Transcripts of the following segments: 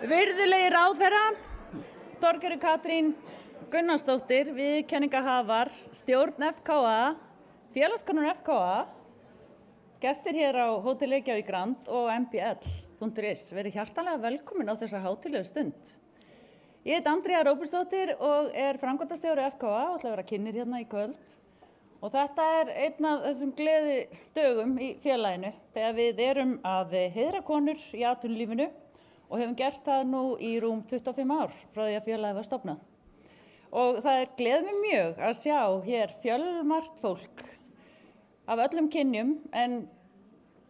Virðulegi ráðherra, Þorgerður Katrín Gunnarsdóttir, viðurkenningahafar, stjórn FKA, félagskonur FKA, gestir hér á Hótel Reykjavík Grand og mbl.is. Verið hjartanlega velkomin á þessa hátíðlegu stund. Ég heit Andrea Róbertsdóttir og framkvæmdastjóri FKA og ætla að vera kynnir hérna í kvöld. Og þetta einn af þessum gleði dögum í félaginu þegar við erum að heiðra konur í atvinnulífinu og hefum gert það nú í rúm 25 ár frá því að félagið var stofnað. Og það gleður mig mjög að sjá hér fjölmargt fólk af öllum kynjum en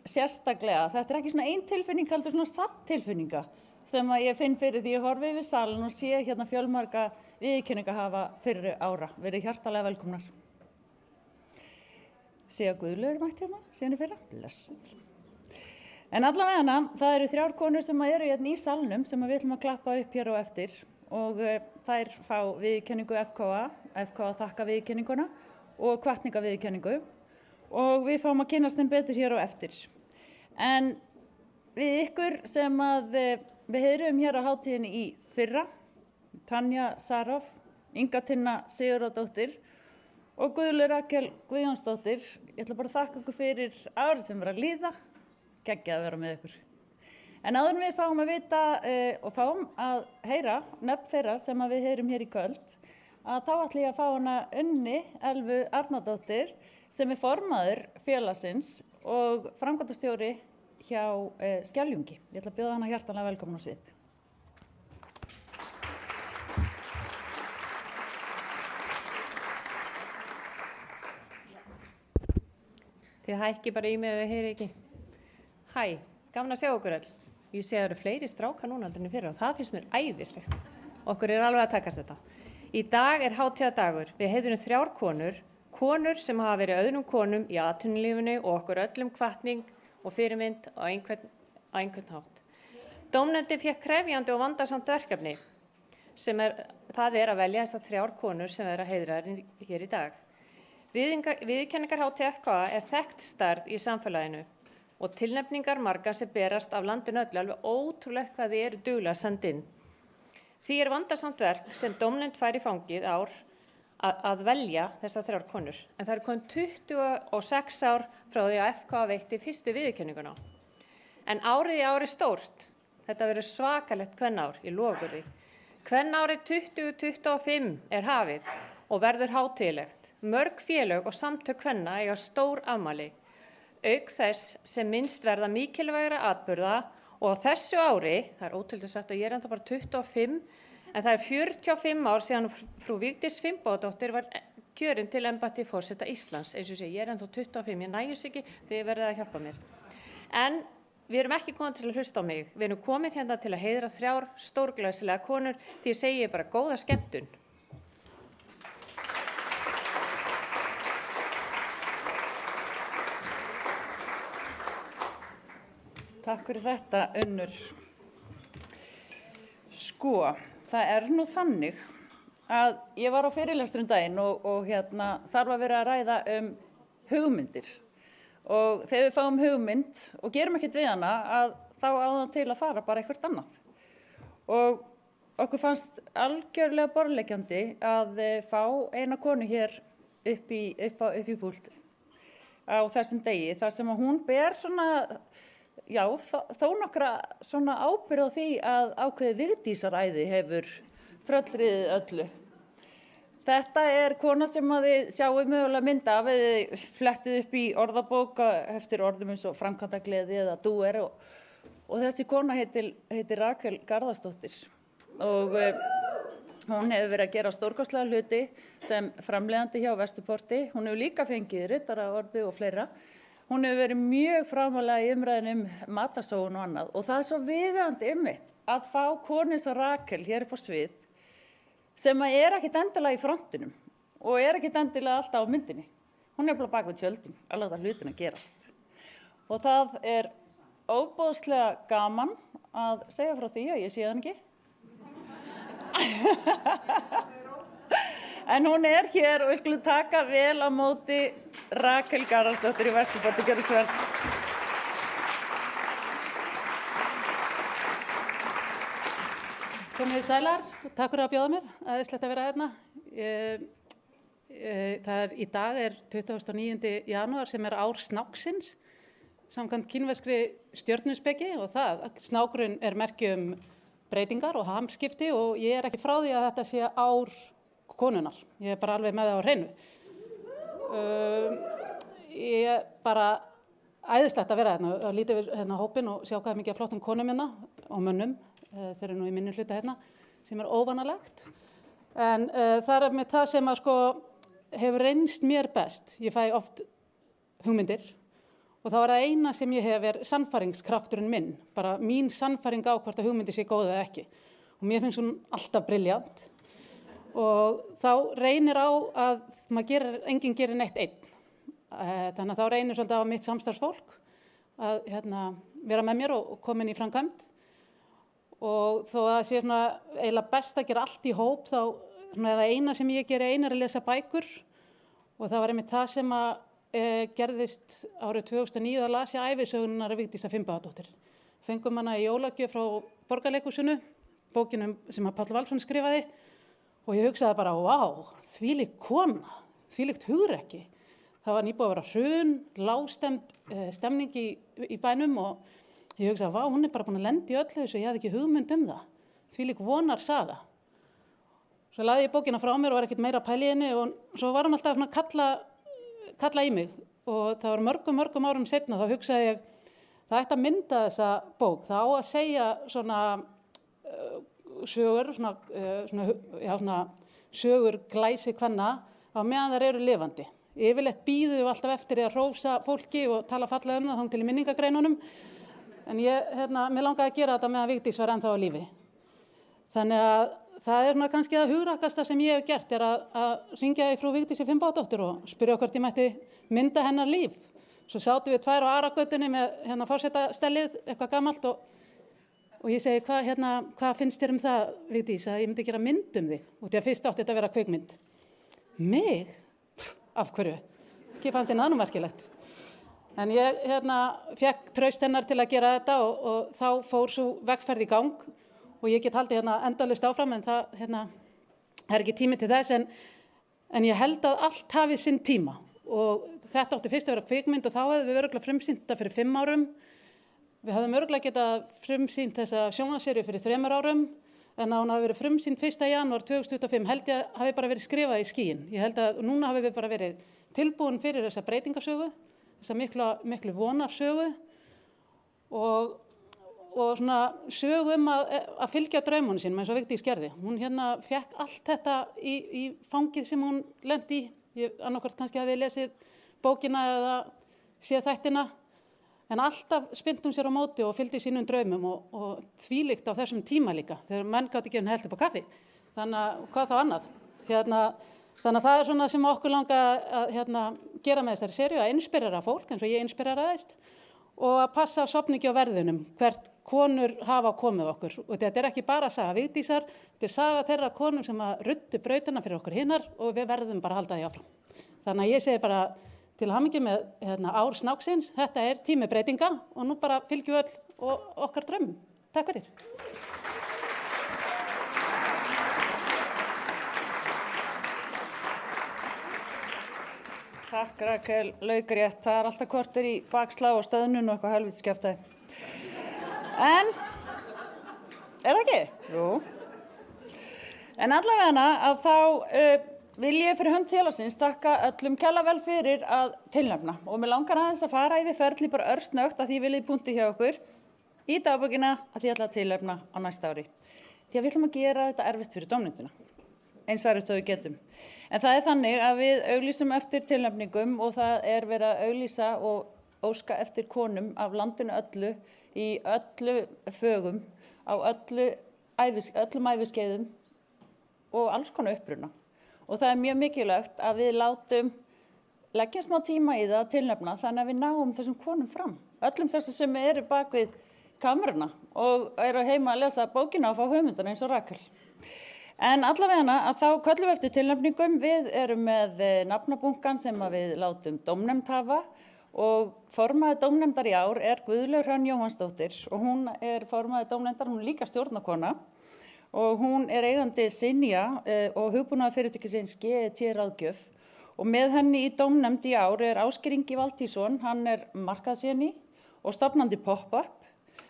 sérstaklega, þetta ekki svona ein tilfinning, heldur svona safntilfinninga sem að ég finn fyrir því ég horfi yfir salin og sé hérna fjölmarga viðurkenningahafa fyrri ára. Verið hjartalega velkomnar. Sé að Guðlaugur mætti hérna, síðan í fyrra. Blessuð. En allavega það eru 3 konur sem eru hérna í salnum sem við ætlum að klappa upp hér á eftir og þær fá viðurkenningu FKA þakka viðurkenninguna og hvatningaviðurkenningu og við fáum að kynnast þeim betur hér á eftir. En við ykkur sem að við heiðrum hér á hátíðinni í fyrra, Tanja Saroff, Inga Tinna Sigurðardóttir og Guðlaug Rakel Guðjónsdóttir. Ég ætla bara að þakka ykkur fyrir árið sem var að líða, geggjað að vera með ykkur. En áður en við fáum að vita og fáum að heyra nöfn þeirra sem að við heyrum hér í kvöld, að þá ætla ég að fá hana Unni Elvu Arnardóttir sem formaður félagsins og framkvæmdastjóri hjá Skeljungi. Ég ætla að bjóða hana hjartanlega velkomin á svið. Þið hækki bara í mig ef þið heyri ekki. Hæ, gaman að sjá okkur öll. Ég sé að það eru fleiri strákar núna en fyrir og það finnst mér æðislegt. Okkur alveg að takast þetta. Í dag hátíðardagur. Við heiðrum 3 konur sem hafa verið öðrum konum í atvinnulífinu og okkur öllum hvatning og fyrirmynd á einhvern hátt. Dómnefndin fékk krefjandi og vandasamt verkefni það að velja þessar 3 konur sem að heiðra hér í dag. Viðurkenningarhátíð FKA þekkt stærð í samfélaginu og tilnefningar margar sem berast af landinu öllu alveg ótrúlegt hvað þið eru duglega að senda inn. Því vandasamt verk sem dómnefnd fær í fangið ár að velja þessar 3 konur. En það eru komin 26 ár frá því að FKA veitti fyrstu viðurkenninguna. En árið í ár stórt. Þetta verður svakalegt kvennár í loforði. Kvennárið 2025 hafið og verður hátíðlegt. Mörg félög og samtök kvenna eiga stór afmæli. Auk þess sem minnst verða mikilvægra atburða og á þessu ári, það ótrúlegt sagt að ég ennþá bara 25, en það 45 ár síðan frú Vigdís Finnbogadóttir var kjörin til embætti forseta Íslands. Eins og sé, ég ennþá 25, ég nægjus ekki þegar ég verði að hjálpa mér. En við erum ekki komin til að hlusta á mig. Við erum komin hérna til að heiðra 3 stórglæsilega konur því ég segi bara góða skemmtun. Takk fyrir þetta, Unnur. Sko, það nú þannig að ég var á fyrirlestrum daginn og þarf að vera að ræða hugmyndir. Og þegar við fáum hugmynd og gerum ekkert við hana, þá á það til að fara bara eitthvað annað. Og okkur fannst algjörlega borðleggjandi að fá eina konu hér upp í púlt á þessum degi, þar sem að hún ber svona þó nokkra svona ábyrgð á því að ákveðið Vigdísaræði hefur tröllriðið öllu. Þetta kona sem að þið sjáu mögulega mynd af eða þið flettið upp í orðabók eftir orðum eins og framkvæmdagleði eða dúer og þessi kona heitir Rakel Garðarsdóttir og hún hefur verið að gera stórkostlega hluti sem framleiðandi hjá Vesturporti. Hún hefur líka fengið riddaraorðu og fleira. Hún hefur verið mjög framarlega í umræðin matarsóun og annað og það svo viðeigandi einmitt að fá konu eins og Rakel hér upp á svið sem að ekkert endilega í frontinum og ekkert endilega alltaf á myndinni. Hún bara bak við tjöldin að láta hlutina gerast. Og það óboðslega gaman að segja frá því að ég sé hann ekki. En hún hér og við skulum taka vel á móti Rakel Garðarsdóttir í Vesturporti. Gjörðu svo vel. Komið þið sælar, takk fyrir að bjóða mér, æðislegt að vera hérna. Í dag er 29. janúar sem er ár snáksins, samkvæmt kínverskri stjörnuspeki og snákurinn er merki breytingar og hamskipti og ég er ekki frá því að þetta sé ár konunnar. Ég er bara alveg með það á hreinu. Ég er bara æðislegt að vera hérna og lítið við hópinn og sjá hvað er mikið af flottum konum hérna og mönnum. Þeir eru nú í minni hluta hérna, sem er óvanalegt. En það er með það sem að hefur reynst mér best. Ég fæ oft hugmyndir og þá er það eina sem ég hef er sannfæringskrafturinn minn. Bara mín sannfæring á hvort að hugmyndir sé góð eða ekki. Og mér finnst hún alltaf brilljant. Og þá reynir á að enginn gerir neitt einn. Þannig að þá reynir svolítið á mitt samstarfsfólk að vera með mér og koma inn í framkvæmd. Og þó að það sé eiginlega best að gera allt í hóp þá það eina sem ég geri er að lesa bækur og það var einmitt það sem gerðist árið 2009 að las ég ævisögunar af Vigdísar Finnbogadóttur. Fengum hana í jólagjöf frá Borgarleikhúsinu, bókinu sem Páll Valsson skrifaði og ég hugsaði bara, vá, þvílík kona, þvílíkt hugrekki. Það var nýbúið að vera hrun, lágstemd stemning í bænum og ég hugsaði, vá, hún er bara búin að lenda í öllu þessu, ég hafði ekki hugmynd það. Þvílík vonar saga. Svo lagði ég bókina frá mér og var ekkert meira að pæla í henni og svo var hún alltaf að kalla í mig og það var mörgum árum seinna þá hugsaði ég, það ætti að mynda þessa bók. Það á að segja sögur, sögur glæsi kvenna á meðan þær eru lifandi. Yfirleitt bíðum við alltaf eftir því að hrósa fólki og tala fallega það þangað til í minningagreinunum. En mér langaði að gera þetta meðan Vigdís var ennþá á lífi. Þannig að það er kannski það hugrakasta sem ég hef gert er að hringja í frú Vigdísi Finnbogadóttur og spyrja hvort ég mætti mynda hennar líf. Svo sátum við tvær á Aragötunni með forsetastellið, eitthvað gamalt og ég segi, hvað finnst þér það, Vigdís, að ég myndi gera mynd þig? Og því að fyrst átti þetta að vera kvikmynd. Mig? Af hverju? Ekki fannst það nú merkilegt. En ég fekk traust hennar til að gera þetta og þá fór svo vegferð í gang og ég get haldið endalaust áfram en það er ekki tími til þess en ég held að allt hafi sinn tíma og þetta átti fyrst að vera kvikmynd og þá hefðum við örugglega frumsýnt þetta fyrir 5 árum. Við hefðum örugglega getað frumsýnt þessa sjónvarpsseríu fyrir 3 árum en hún hafi verið frumsýnt 1. janúar 2025 held ég hafi bara verið skrifað í skýin. Ég held að núna hafi við bara verið tilbúin fyrir þessa breytingasögu. Þessa miklu vonarsögu og svona sögu að fylgja draumunum sínum eins og Vigdís gerði. Hún fekk allt þetta í fangið sem hún lenti í. Ég annarkvort kannski hafi lesið bókina eða séð þættina en alltaf spyrnt hún sér á móti og fylgdi sínum draumum og þvílíkt á þessum tíma líka þegar menn gátu ekki hellt upp á kaffi. Þannig að hvað þá annað? Þannig að það er svona sem okkur langar að gera með þessari seríu, að inspirera fólk eins og ég inspireraðist og að passa sofningi á verðunum hvert konur hafa komið okkur. Og þetta er ekki bara saga Vigdísar, þetta er saga þeirra konum sem að ruddu brautina fyrir okkur hinnar og við verðum bara að halda því áfram. Þannig að ég segi bara til hamingju með ár snáksins, þetta er tími breytinga og nú bara fylgjum við öll okkar draumum. Takk fyrir. Takk Rakel, laukrétt, það er alltaf korter í bakslá og stöðnun og eitthvað helvítskjaftaði. En, er það ekki? Jú. En allavega að þá vil ég fyrir hönd félagsins þakka öllum kærlega vel fyrir að tilnefna og mig langar aðeins að fara yfir ferli bara örsnögt að því viljið punkti hjá okkur í dagbókina að því ætla að tilnefna á næsta ári. Því að við ætlum að gera þetta erfitt fyrir dómnefndina, eins erfitt og við getum. En það er þannig að við auglýsum eftir tilnefningum og það er verið að auglýsa og óska eftir konum af landinu öllu í öllu fögum, á öllum æviskeiðum og alls konar uppruna. Og það er mjög mikilvægt að við látum leggja smá tíma í það að tilnefna þannig að við náum þessum konum fram. Öllum þessum sem eru bak við kameruna og eru heima að lesa bókina og fá hugmyndina eins og Rakel. En allavega að þá köllum við eftir tilnefningum. Við erum með nafnabunkan sem við látum dómnefnd hafa og formaður dómnefndar í ár er Guðlaug Hrönn Jóhannsdóttir og hún er formaður dómnefndar, hún er líka stjórnarkona og hún er eigandi Synja og hugbúnaðarfyrirtækisins GET ráðgjöf og með henni í dómnefnd í ár er Ásgeir Ingi Valtýsson, hann er markaðsséni og stofnandi Pop-up.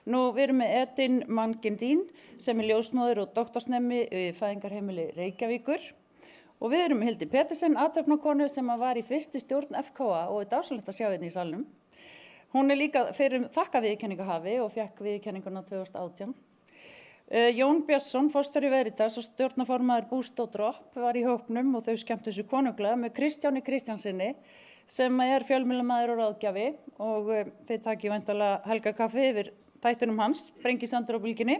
Nú við erum með Edin Mangindín sem er ljósmóðir og doktorsnemi fæðingarheimili Reykjavíkur og við erum með Hildi Petersen, athafnakonu sem var í fyrstu stjórn FKA og er dásamlegt að sjá hérna í salnum. Hún er líka fyrir þakkaviðurkenningahafi og fékk viðurkenninguna 2018. Jón Björnsson, forstjóri Veritas og stjórnarformaður Boost og Drop var í hópnum og þau skemmtu sér konunglega með Kristjáni Kristjánsinni sem er fjölmiðlamaður og ráðgjafi og þeir taki væntanlega helgarkaffi yfir þættunum hans, Brengisandur á bylginni.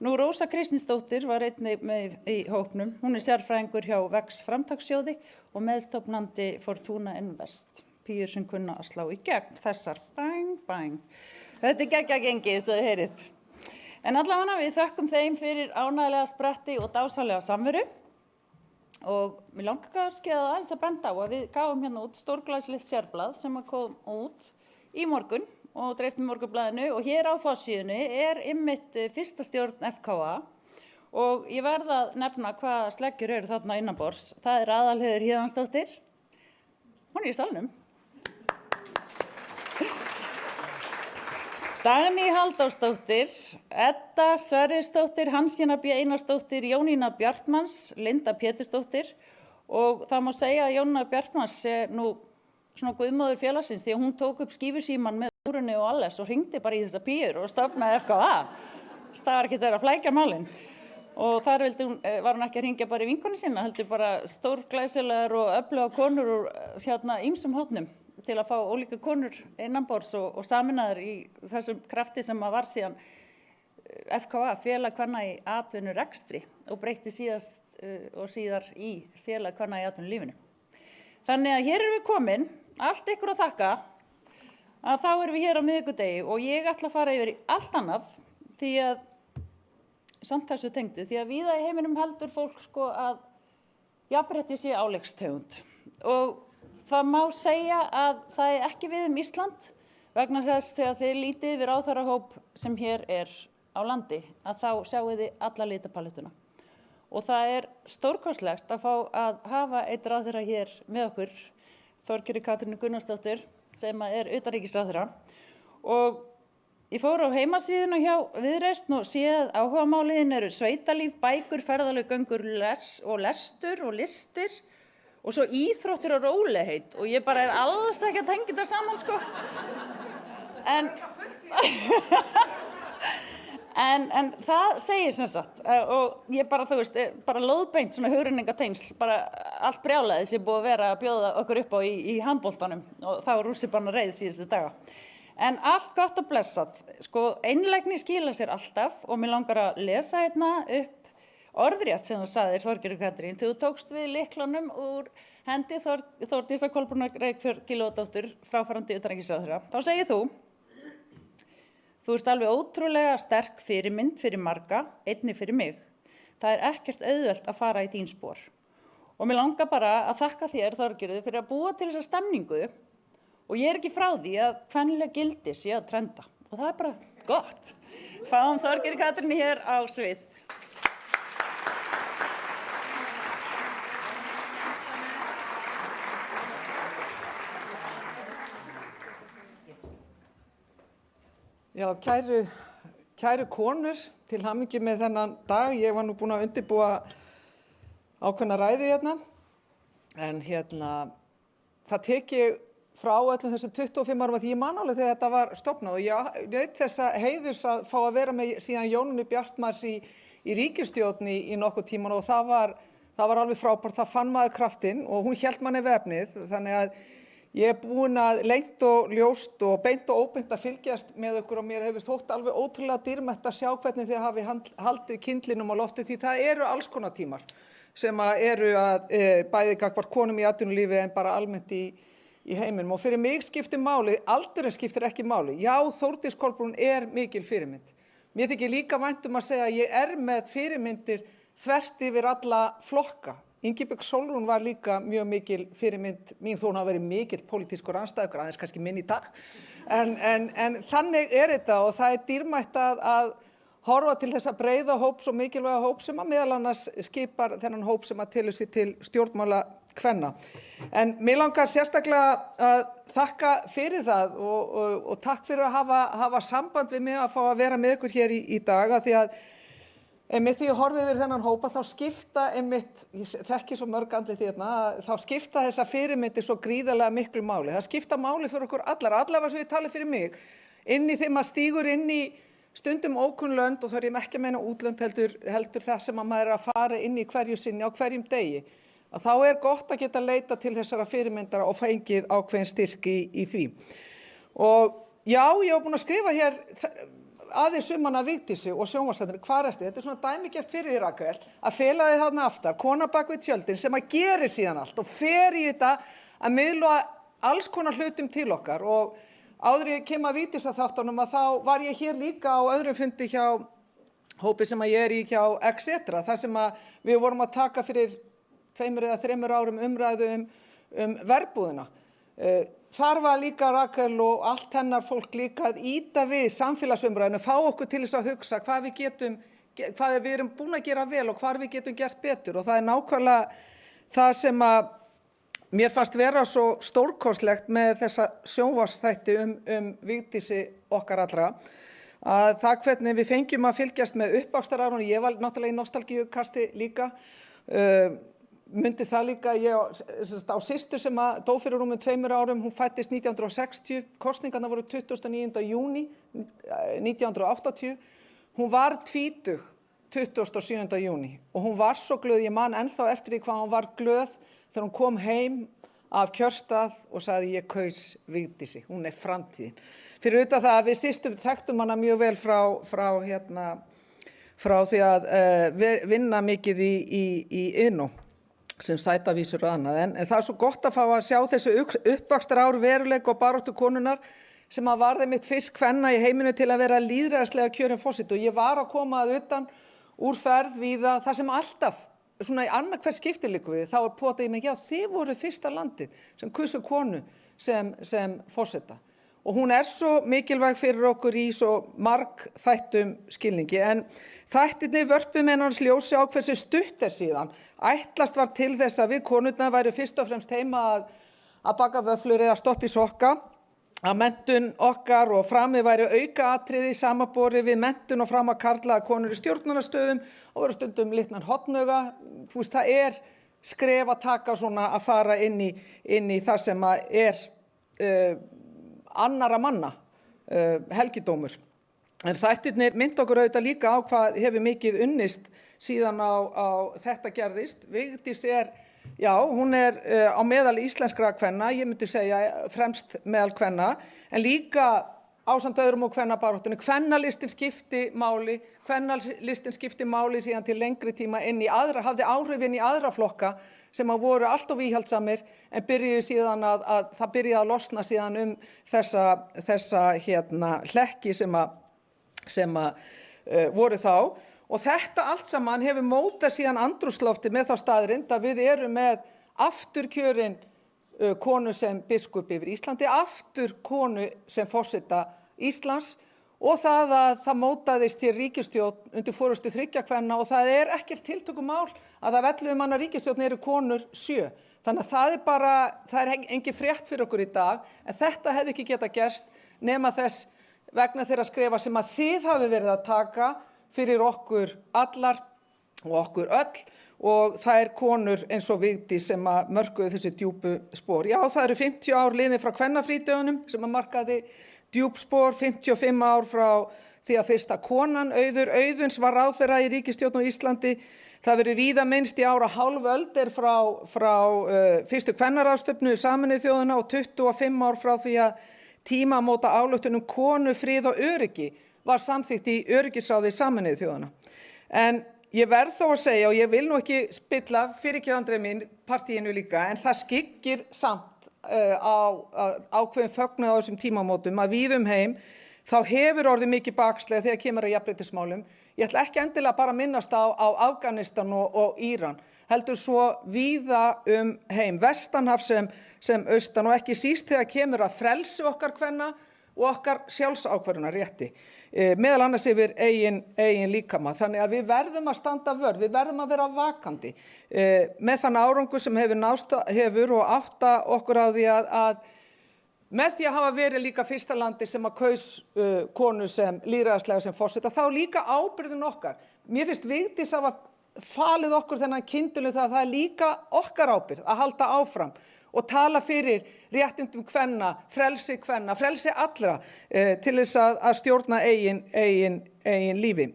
Nú Rósa Kristinsdóttir var einnig með í hópnum. Hún er sérfræðingur hjá Vex framtakssjóði og meðstofnandi Fortuna Invest. Píur sem kunna að slá í gegn þessar. Bang, bang. Þetta er geggja gengi, eins og þið heyrið. En allavega við þökkum þeim fyrir ánæglega spretti og dásamlega samveru. Og mér langar kannski að aðeins að benda á að við gáum hérna út stórglæsilegt sérblað sem kom út í morgun og dreiftum Morgunblaðinu og hér á forsíðunni er einmitt fyrsta stjórn FKA og ég verð að nefna hvaða sleggjur eru þarna innanborðs. Það er Aðalheiður Héðinsdóttir. Hún er í salnum. Dagný Halldórsdóttir, Edda Sverrisdóttir, Hansína B. Einarsdóttir, Jónína Bjartmanns, Linda Pétursdóttir og það má segja að Jónína Bjartmanns sé nú svona guðmóðir félagsins því að hún tók upp skífusíman með Úrunni og Alles og hringdi bara í þessa píur og stofnaði FKA. Það var ekki að flækja málin. Og þar var hún ekki að hringja bara í vinkonu sína, heldur bara stórglæsilegar og öfluga konur úr ýmsum hornum til að fá ólíka konur innanborðs og sameinaðar í þessum krafti sem var síðan FKA, félag kvenna í atvinnurekstri og breytti síðast og síðar í félag kvenna í atvinnulífinu. Þannig að hér erum við komin, allt ykkur að þakka, að þá erum við hér á miðvikudegi og ég ætla að fara yfir í allt annað því að samt þessu tengdu, því að víða í heiminum heldur fólk sko að jafnrétti sé áleikstegund og það má segja að það er ekki við Ísland vegna þess þegar þið lítið yfir ráðherrahóp sem hér er á landi að þá sjáu þið alla litapalettuna. Og það er stórkostlegt að fá að hafa einn ráðherra hér með okkur, Þorgerði Katrínu Gunnarsdóttir sem er utanríkisráðherra og ég fór á heimasíðuna hjá Viðreisn og séð áhugamálin eru sveitalíf, bækur, ferðalög, göngur og lestur og listir og svo íþróttir og rólegheit og ég bara er alls ekki að tengja þetta saman sko. En það segir sem sagt og ég bara þú veist bara lóðbeint svona hugrenningatengsl bara allt brjálæði sem búið að vera að bjóða okkur upp á í handboltanum og þá rússipanna reið síðustu daga. En allt gott og blessað. Sko einlægni skila sér alltaf og mér langar að lesa hérna upp orðrétt sem þú sagðir, Þorgerður Katrín, þegar þú tókst við lyklunum úr hendi Þórdísar Kolbrúnar Reykfjörð Gylfadóttur, fráfarandi utanríkisráðherra. Þá segir þú ert alveg ótrúlega sterk fyrirmynd fyrir marga, einnig fyrir mig. Það er ekkert auðvelt að fara í þín spor. Og mér langar bara að þakka þér, Þorgerður, fyrir að búa til þessa stemningu og ég er ekki frá því að kvenlega gildi sé að trenda. Og það er bara gott. Fáum Þorgerði Katrínu hér á svið. Já, kæru konur, til hamingju með þennan dag. Ég var nú búin að undirbúa ákveðna ræðu hérna. En það tek ég frá öllum þessum 25 árum að því ég man alveg þegar þetta var stofnað og ég naut þessa heiðurs að fá að vera með síðan Jónínu Bjartmarns í ríkisstjórn í nokkuð tíman og það var alveg frábært. Það fann maður kraftinn og hún hélt manni vefnið. Þannig að ég er búin að lengt og ljóst og beint og óbeint að fylgjast með ykkur og mér hefur þótt alveg ótrúlega dýrmætt að sjá hvernig þið hafi haldið kyndlinum á lofti því það eru alls konar tímar sem eru að bæði gagnvart konum í atvinnulífi en bara almennt í heiminum. Og fyrir mig skiptir máli, aldurinn skiptir ekki máli. Já, Þórdís Kolbrún er mikil fyrirmynd. Mér þykir líka vænt að segja að ég er með fyrirmyndir þvert yfir alla flokka. Ingibjörg Sólrún var líka mjög mikil fyrirmynd mín þó hún hafi verið mikill pólitískur andstæðingur, aðeins kannski minn í dag. En þannig er þetta og það er dýrmætt að horfa til þessa breiða hóps og mikilvæga hóps sem að meðal annars skipar þennan hóp sem að telur sig til stjórnmála kvenna. En mig langar sérstaklega að þakka fyrir það og takk fyrir að hafa samband við mig að fá að vera með ykkur hér í dag, af því að einmitt því ég horfi yfir þennan hópa þá skipta einmitt, ég þekki svo mörg andlit hérna, þá skipta þessa fyrirmyndir svo gríðarlega miklu máli. Það skipta máli fyrir okkur allavega svo ég tali fyrir mig, inn í þeim að stígur inn í stundum ókunn lönd, og þá ég ekki að meina útlönd heldur það sem að maður að fara inn í hverju sinni á hverjum degi, að þá gott að geta leita til þessara fyrirmyndara og fengið ákveðin styrk í því. Og já, ég var búin að skrifa hér aðeins hana Vigdísi og sjónvarpsþættinum, hvar ertu? Þetta svona dæmigert fyrir því, Rakel, að fela þig þarna aftar, kona bak við tjöldin sem að gerir síðan allt og fer í þetta að miðla alls konar hlutum til okkar. Og áður ég kem að Vigdísa þáttunum að þá var ég hér líka á öðrum fundi hjá hópi sem að ég í hjá Etc. þar sem að við vorum að taka fyrir 2 eða 3 árum umræðu verbúðina. Þar var líka Rakel og allt hennar fólk líka að ýta við samfélagsumræðinu, fá okkur til þess að hugsa hvað við erum búin að gera vel og hvar við getum gert betur. Og það nákvæmlega það sem að mér fannst vera svo stórkostlegt með þessa sjónvarpsþætti Vigdísi okkar allra, að það hvernig við fengjum að fylgjast með uppvaxtarárunum. Ég var náttúrulega í nostalgíukasti líka, myndi það líka, ég á systur sem að dó fyrir rúmum 2 árum, hún fæddist 1960, kosningarnar voru 29. júní 1980, hún var tvítug 27. júní og hún var svo glöð, ég man ennþá eftir því hvað hún var glöð þegar hún kom heim af kjörstað og sagði ég kaus Vigdísi, hún framtíðin. Fyrir utan það að við systur þekktum hana mjög vel frá því að vinna mikið í Iðnó sem sætavísur og annað, en það svo gott að fá að sjá þessu uppvaxtarár veruleika og baráttu konunnar sem að varði mitt fyrst kvenna í heiminu til að vera lýðræðislega kjörin forseti. Og ég var að koma að utan úr ferð víða það sem alltaf, svona í annað hver skipti líku við, þá potið ég mig, já þið voru fyrsta landið sem kusu konu sem forseta. Og hún svo mikilvæg fyrir okkur í svo margþættum skilningi, en þættirnir vörpu með hans ljósi á hversu stutt síðan. Ætlast var til þess að við konurnar væru fyrst og fremst heima að baka vöflur eða stoppa í sokka, að menntun okkar og frami væri aukaatriði í samanborði við menntun og frama karla konur í stjórnunastöðum og voru stundum litnar hotnauga. Þú veist, það skref að taka svona að fara inn í það sem að annara manna helgidómur. En þættirnir myndu okkur auðvitað líka á hvað hefur mikið unnist síðan á þetta gerðist. Vigdís hún á meðal íslenskra kvenna, ég myndi segja fremst meðal kvenna, en líka ásamt öðrum og kvennabaráttunni. Kvennalistin skipti máli síðan til lengri tíma hafði áhrif inn í aðra flokka sem að voru allt of íhaldsamir, en byrjuðu síðan það byrjaði að losna síðan þessa hlekki sem voru þá. Og þetta allt saman hefur mótað síðan andrúmsloftið með þá staðreynd að við erum með afturkjörin konu sem biskup yfir Íslandi, aftur konu sem forseta Íslands, og það að það mótaðist hér ríkisstjórn undir forystu 3 kvenna, og það ekkert tiltökumál að það 11 manna ríkisstjórn eru konur 7. Þannig að það engin frétt fyrir okkur í dag, en þetta hefði ekki getað gerst nema þess vegna þeirra skrefa sem að þið hafi verið að taka fyrir okkur allar og okkur öll, og það konur eins og Vigdís sem að mörkuðu þessi djúpu spor. Já, það eru 50 ár liðin frá kvennafrídögunum sem að markaði djúp spor, 55 ár frá því að fyrsta konan Auðuns var ráðherra í ríkisstjórn á Íslandi. Það verður víða minnst í ára hálf öld frá fyrstu kvennaráðstefnu Sameinuðu þjóðanna og 25 ár frá því að tímamóta ályktunum konu, frið og öryggi var samþykkt í öryggisráði Sameinuðu þjóðanna. En ég verð þó að segja, og ég vil nú ekki spilla fyrirgefandri minn partíinu líka, en það skyggir samt á ákveðin fögnuð á þessum tímamótum að víðum heim þá hefur orðið mikið bakslag þegar kemur að jafnréttismálum. Ég ætla ekki endilega bara að minnast á Afganistan og Íran, heldur svo víða heim, vestanhaf sem austan, og ekki síst þegar kemur að frelsi okkar kvenna og okkar sjálfsákvörðunarrétti, meðal annars yfir eigin líkama. Þannig að við verðum að standa vörð, við verðum að vera vakandi með þann árangur sem hefur og átta okkur á því að með því að hafa verið líka fyrsta landi sem að kaus konu sem lýðræðislega sem forseta, þá líka ábyrgðin okkar. Mér finnst Vigdís hafa falið okkur þennan kyndilinn það að það er líka okkar ábyrgð að halda áfram og tala fyrir réttindum kvenna, frelsi allra til þess að stjórna eigin lífi.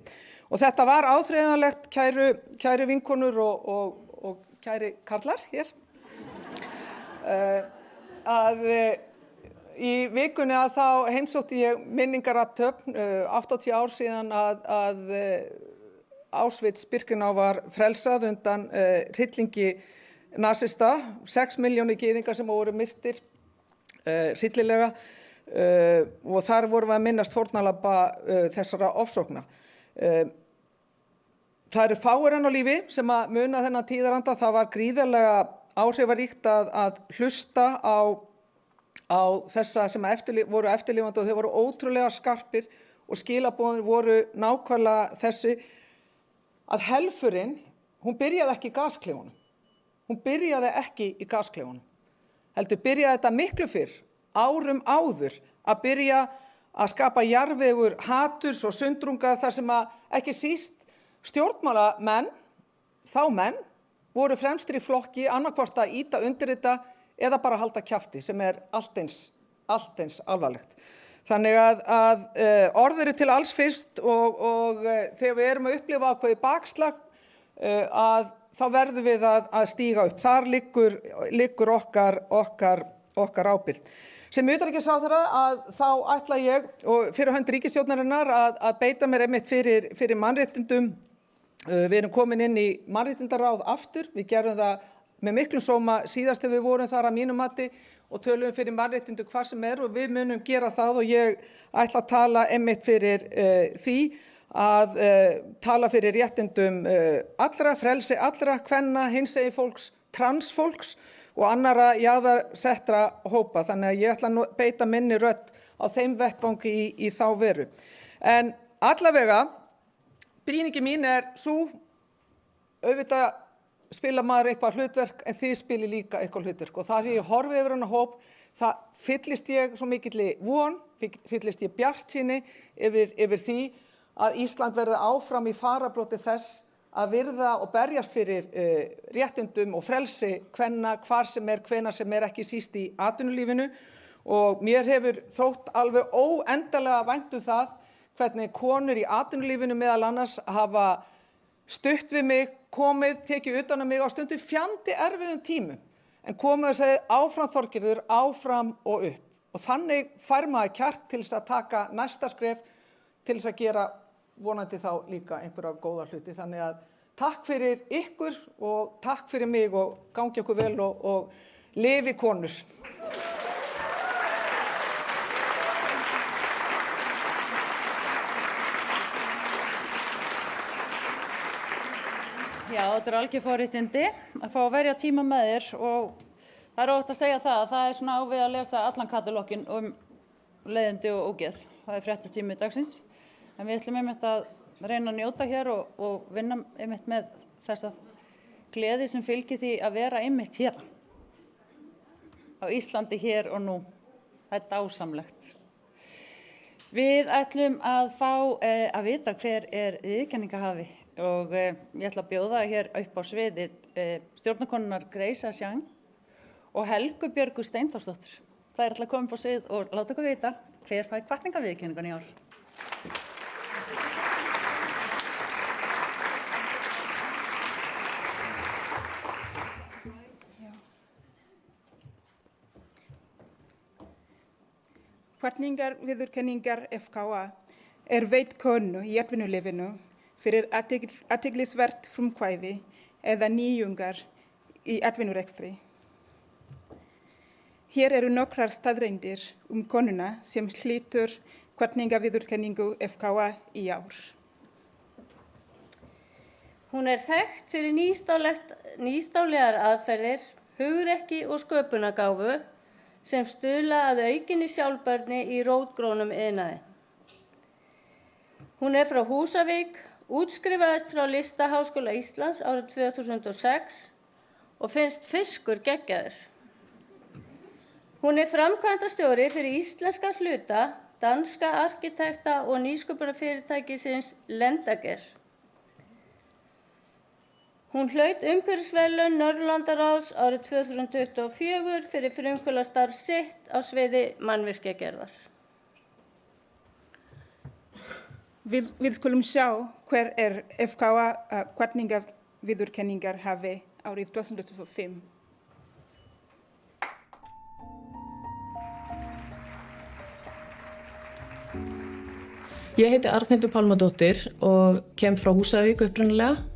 Og þetta var áþreifanlegt, kæru vinkonur og kæri karlar hér, að í vikunni að þá heimsótti ég minningarathöfn 80 ár síðan að Auschwitz-Birkenau var frelsað undan hryllingi nasista, 6 milljónir gyðinga sem voru myrtir hryllilega og þar vorum við að minnast fórnarlamba þessara ofsókna. Það eru fáir enn á lífi sem að muna þennan tíðaranda. Það var gríðarlega áhrifaríkt að hlusta á þessa sem voru eftirlifandi og þau voru ótrúlega skarpir og skilaboðin voru nákvæmlega þessi að helfurinn, hún byrjaði ekki í gasklefunum. Hún byrjaði ekki í gasklefunum. Heldur byrjaði þetta miklu fyrr, árum áður, að byrja að skapa jarðvegur haturs og sundrungar þar sem að ekki síst stjórnmálamenn, þá menn, voru fremstir í flokki annaðhvort að ýta undir þetta eða bara halda kjafti sem er allt eins alvarlegt. Þannig að orð eru til alls fyrst og þegar við erum að upplifa ákveðið bakslag að þá verðum við að stíga upp. Þar liggur okkar ábyrgð. Sem utanríkisráðherra að þá ætla ég og fyrir hönd ríkisstjórnarinnar að beita mér einmitt fyrir mannréttindum. Við erum komin inn í mannréttindaráð aftur. Við gerðum það með miklum sóma síðast þegar við vorum þar að mínu mati og tölum fyrir mannréttindum hvar sem er og við munum gera það og ég ætla að tala einmitt fyrir því að tala fyrir réttindum allra, frelsi allra, kvenna, hinsegin fólks, transfólks og annarra jaðarsettra hópa. Þannig að ég ætla að beita minni rödd á þeim vettvangi í þá veru. En allavega, brýningi mín er sú, auðvitað spila maður eitthvað hlutverk en þið spili líka eitthvað hlutverk og það því ég horfi yfir hana hóp, það fyllist ég svo mikilli von, fyllist ég bjartsýni yfir því að Ísland verði áfram í fararbroddi þess að virða og berjast fyrir réttindum og frelsi kvenna hvar sem er, hvenær sem er, ekki síst í atvinnulífinu og mér hefur þótt alveg óendanlega vænt það hvernig konur í atvinnulífinu meðal annars hafa stutt við mig, komið, tekið utan um mig á stundum fjandi erfiðum tímum en komið og segið áfram Þorgerður, áfram og upp. Og þannig fær maður kjark til þess að taka næsta skref til þess að gera vonandi þá líka einhverja góða hluti. Þannig að takk fyrir ykkur og takk fyrir mig og gangi okkur vel og lifi konur. Já, þetta er algjör forréttindi að fá að verja tíma með þér og það er óhætt að segja það að það er svona ávið að lesa allan katalóginn leiðindi og ógeð. Það er fréttatími dagsins. En við ætlum einmitt að reyna að njóta hér og vinna einmitt með þessa gleði sem fylgir því að vera einmitt hér. Á Íslandi hér og nú. Það er dásamlegt. Við ætlum að fá að vita hver er viðurkenningahafi. Og ég ætla að bjóða hér upp á sviðið stjórnarkonunnar Grace Zhang og Helgu Björgu Steinþórsdóttur. Það er alltaf að koma upp á svið og láta okkur vita hver fær hvatningarviðurkenningun í ár. Hvatningarviðurkenningar FKA veitt konu í atvinnulífinu fyrir athyglisvert frumkvæði eða nýjungar í atvinnurekstri. Hér eru nokkrar staðreyndir konuna sem hlýtur hvatningarviðurkenningu FKA í ár. Hún er þekkt fyrir nýstárlegar aðferðir, hugrekki og sköpunargáfu sem stuðla að aukinni sjálfbærni í rótgrónum iðnaði. Hún frá Húsavík, útskrifaðist frá Listaháskóla Íslands árið 2006 og finnst fiskur geggjaður. Hún framkvæmdastjóri fyrir íslenska hluta, danska arkitekta og nýsköpunarfyrirtækisins Lendager. Hún hlaut umhverfisverðlaun Norðurlandaráðs árið 2024 fyrir frumkvöðlastarf sitt á sviði mannvirkjagerðar. Við skulum sjá hver FKA hvatningarviðurkenningar hafi árið 2025. Ég heiti Arnhildur Pálmadóttir og kem frá Húsavík upprunalega.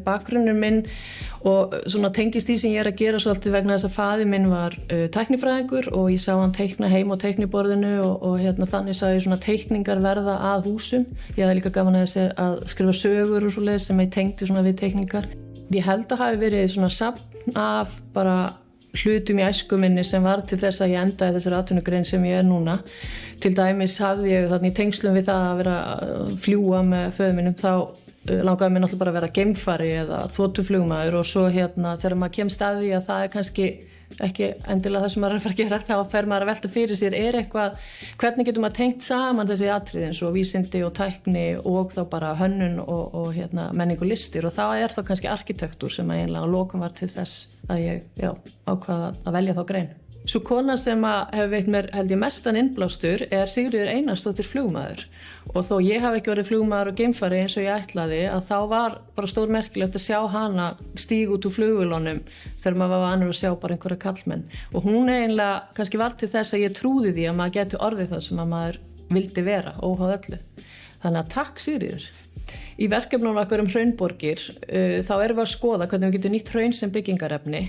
Bakgrunnur minn og svona tengist því sem ég að gera svolítið vegna þess að faðir minn var tæknifræðingur og ég sá hann teikna heim á teikniborðinu og þannig sá ég svona teikningar verða að húsum. Ég hafði líka gaman að skrifa sögur og svoleiðis sem ég tengdi svona við teikningar. Ég held að hafi verið svona safn af bara hlutum í æsku minni sem var til þess að ég endaði þessari atvinnugrein sem ég núna. Til dæmis hafði ég þannig í tengslum við það að vera að fljúga með föður mínum, þá langaði mér náttúrulega bara að vera geimfari eða þotuflugmaður og svo þegar maður kemst að því að það kannski ekki endilega það sem maður að fara að gera, þá fer maður að velta fyrir sér eitthvað, hvernig getur maður tengt saman þessi atriði eins og vísindi og tækni og þá bara hönnun og menning og listir og þá þá kannski arkitektúr sem eiginlega á lokum var til þess að ég ákvaða að velja þá grein. Sú kona sem hefur veitt mér held ég mestan innblástur Sigríður Einarsdóttir flugmaður og þó ég hafi ekki verið flugmaður og geimfari eins og ég ætlaði að þá var bara stórmerkilegt að sjá hana stíga út úr flugvélunum þegar maður var vanur að sjá bara einhverja karlmenn og hún eiginlega kannski var til þess að ég trúði því að maður geti orðið það sem að maður vildi vera óháð öllu. Þannig að takk Sigríður. Í verkefnum okkar hraunborgir þá erum við að skoða hvernig við getum nýtt hraun sem byggingarefni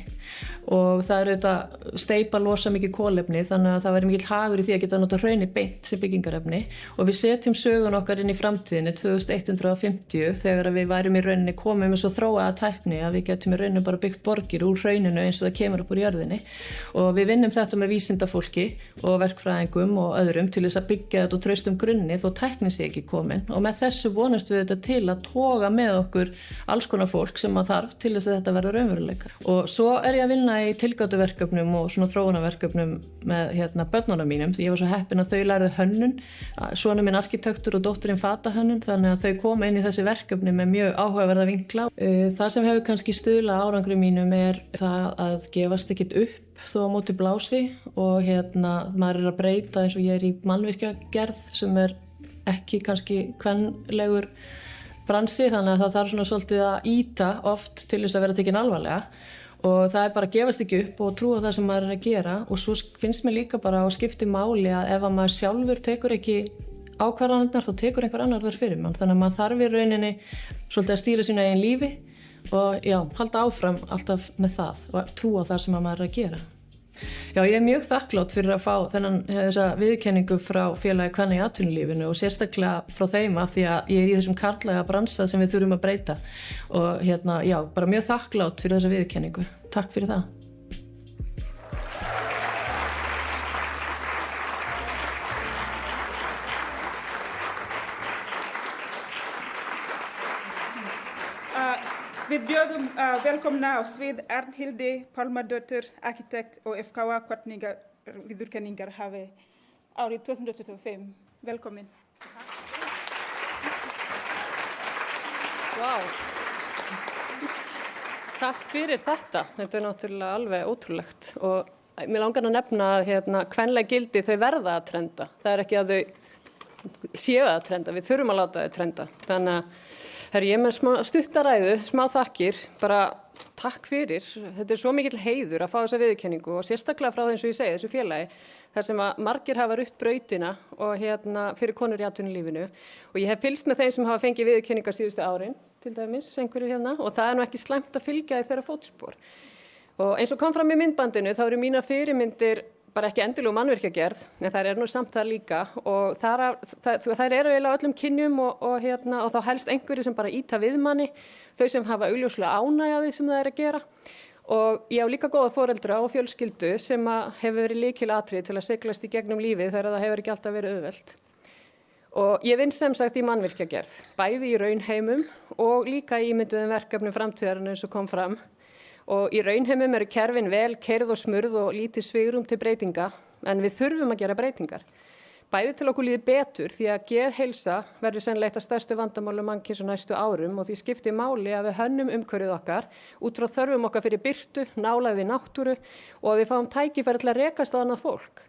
og það auðvitað steypa losa mikið kolefni þannig að það væri mikill hagur í því að geta nota hrauni beint sem byggingarefni og við setjum sögun okkar inn í framtíðinni 2150 þegar við værum í rauninni komið með svo þróaða tækni að við getum í rauninni bara byggt borgir úr hrauninu eins og það kemur upp úr jörðinni og við vinnum þetta með vísindafólki og verkfræðingum og öðrum til þess að byggja þetta og traustum grunni þó tæknin sé ekki komin og með þessu vonast við þetta til að toga með okkur alls konar fólk sem að þarf til þess að þetta verður raunveruleika. Og svo ég að vinna í tilgátuverkefnum og svona þróunarverkefnum með börnunum mínum því ég var svo heppin að þau lærðu hönnun, sonur minn arkitektur og dótturinn fatahönnun þannig að þau koma inn í þessi verkefni með mjög áhugaverða vinkla. Það sem hefur kannski stuðlað árangri mínum það að gefast ekkit upp þó á móti blási og maður að breyta eins og ég í mannvirkjagerð sem ekki kannski kvenlegur bransi þannig að það þarf svona svolítið að ýta oft til þess að vera tekin alvarlega og það bara að gefast ekki upp og trúa það sem maður að gera og svo finnst mér líka bara að skipti máli að ef að maður sjálfur tekur ekki ákvarðanirnar þá tekur einhver annar þar fyrir mann þannig að maður þarf í rauninni svolítið að stýra sínu eigin lífi og halda áfram alltaf með það og trúa það sem maður að gera. Já, ég mjög þakklátt fyrir að fá þessa viðurkenningu frá félagi kvenna í atvinnulífinu og sérstaklega frá þeim af því að ég í þessum karllæga bransa sem við þurfum að breyta og bara mjög þakklátt fyrir þessa viðurkenningu. Takk fyrir það. Við bjóðum velkomna á svið Arnhildi Pálmadóttir, arkitekt og FKA hvatningarviðurkenningar hafi árið 2025. Velkomin. Vá. Takk fyrir þetta. Þetta náttúrulega alveg ótrúlegt og mér langar að nefna að kvenleg gildi þau verða að trenda. Það ekki að þau séu að trenda, við þurfum að láta þau trenda. Þannig að ég með smá stuttaræðu, smá þakkir, bara takk fyrir. Þetta svo mikill heiður að fá þessa viðurkenningu og sérstaklega frá eins og ég segi, þessu félagi, þar sem að margir hafa rutt brautina og fyrir konur í atvinnulífinu og ég hef fylgst með þeim sem hafa fengið viðurkenningar síðustu árin, til dæmis einhverjir og það nú ekki slæmt að fylgja í þeirra fótspor. Og eins og kom fram í myndbandinu, þá eru mínar fyrirmyndir bara ekki endilega mannvirkjagerð, en þær nú samt það líka og þær eru eiginlega öllum kynjum og þá helst einhverjir sem bara ýta við manni, þau sem hafa augljóslega ánægja því sem það að gera Og ég á líka góða foreldra og fjölskyldu sem hefur verið lykilatriði til að seglast í gegnum lífið þegar það hefur ekki alltaf verið auðvelt. Og ég vinn sem sagt í mannvirkjagerð, bæði í raunheimum og líka í ímynduðum verkefnum framtíðarinn eins og kom fram. Og í raunheimum eru kerfin vel keyrð og smurð og lítið svigrúm til breytinga, en við þurfum að gera breytingar. Bæði til okkur líði betur því að geðheilsa verður sennilega eitt af stærstu vandamálum mannkyns á næstu árum og því skiptir máli að við hönnum umhverfið okkar út frá þörfum okkar fyrir birtu, nálægð við náttúru og að við fáum tækifæri til að rekast á annað fólk.